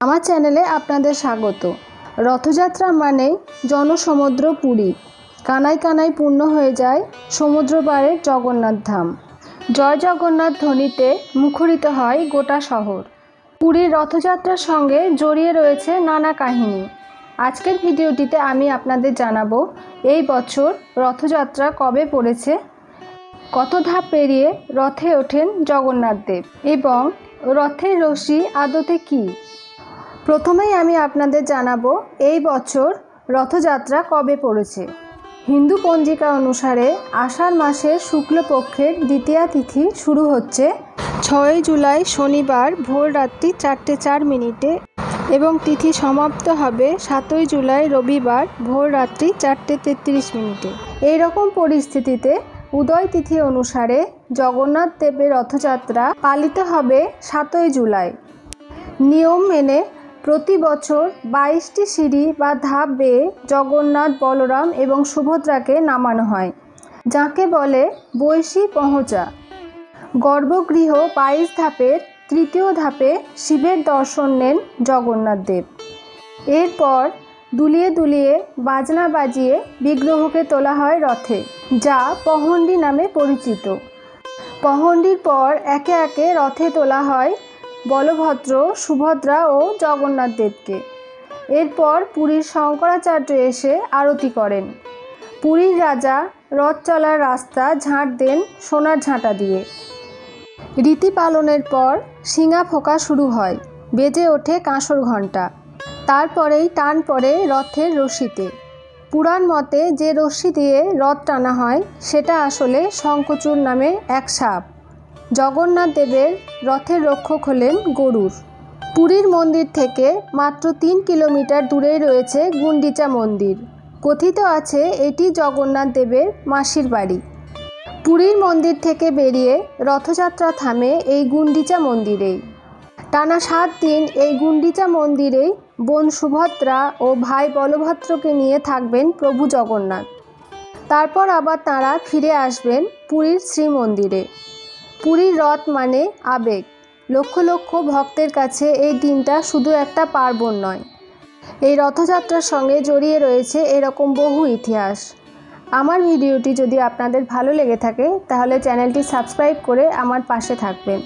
আমার চ্যানেলে আপনাদের স্বাগত। রথযাত্রা মানে জনসমুদ্র পুরী। কানায় কানায় পূর্ণ হয়ে যায় সমুদ্র পাড়ের জগন্নাথ ধাম। জয় জগন্নাথ ধ্বনিতে মুখরিত হয় গোটা শহর। পুরীর রথযাত্রার সঙ্গে জড়িয়ে রয়েছে নানা কাহিনী। আজকের ভিডিওটিতে আমি আপনাদের জানাবো এই বছর রথযাত্রা কবে পড়েছে, কত ধাপ পেরিয়ে রথে ওঠেন জগন্নাথ দেব এবং রথের রশি আদতে কী। প্রথমেই আমি আপনাদের জানাবো এই বছর রথযাত্রা কবে পড়েছে। হিন্দু পঞ্জিকা অনুসারে আষাঢ় মাসের শুক্লপক্ষের দ্বিতীয়া তিথি শুরু হচ্ছে 6 জুলাই শনিবার ভোর রাত্রি 4:04 এবং তিথি সমাপ্ত হবে 7 জুলাই রবিবার ভোর রাত্রি 4:33। এই রকম পরিস্থিতিতে উদয় তিথি অনুসারে জগন্নাথ দেবের রথযাত্রা পালিত হবে 7 জুলাই। নিয়ম মেনে প্রতি বছর 22টি সিঁড়ি বা ধাপ বেয়ে জগন্নাথ, বলরাম এবং সুভদ্রাকে নামানো হয়, যাকে বলে বৈশী পহঁচা। গর্ভগৃহ 22 ধাপের তৃতীয় ধাপে শিবের দর্শন নেন জগন্নাথ দেব। এরপর দুলিয়ে দুলিয়ে বাজনা বাজিয়ে বিগ্রহকে তোলা হয় রথে, যা পহণ্ডি নামে পরিচিত। পহণ্ডির পর একে একে রথে তোলা হয় বলভদ্র, সুভদ্রা ও জগন্নাথ দেবকে। এরপর পুরীর শঙ্করাচার্য এসে আরতি করেন। পুরীর রাজা রথ চলার রাস্তা ঝাঁট দেন সোনার ঝাঁটা দিয়ে। রীতি পালনের পর শিঙা ফোঁকা শুরু হয়, বেজে ওঠে কাঁসর ঘণ্টা। তারপরেই টান পড়ে রথের রশিতে। পুরাণ মতে যে রশ্মি দিয়ে রথ টানা হয় সেটা আসলে শঙ্খচূড় নামে এক সাপ। জগন্নাথ দেবের রথের রক্ষক হলেন গরুড়। পুরীর মন্দির থেকে মাত্র 3 কিলোমিটার দূরেই রয়েছে গুন্ডিচা মন্দির। কথিত আছে এটি জগন্নাথ দেবের মাসির বাড়ি। পুরীর মন্দির থেকে বেরিয়ে রথযাত্রা থামে এই গুন্ডিচা মন্দিরেই। টানা 7 দিন এই গুন্ডিচা মন্দিরেই বোন সুভদ্রা ও ভাই বলভদ্রকে নিয়ে থাকবেন প্রভু জগন্নাথ। তারপর আবার তাঁরা ফিরে আসবেন পুরীর শ্রীমন্দিরে। পুরীর রথ মানে আবেগ। লক্ষ লক্ষ ভক্তের কাছে এই দিনটা শুধু একটা পার্বণ নয়, এই রথযাত্রার সঙ্গে জড়িয়ে রয়েছে এরকম বহু ইতিহাস। আমার ভিডিওটি যদি আপনাদের ভালো লেগে থাকে তাহলে চ্যানেলটি সাবস্ক্রাইব করে আমার পাশে থাকবেন।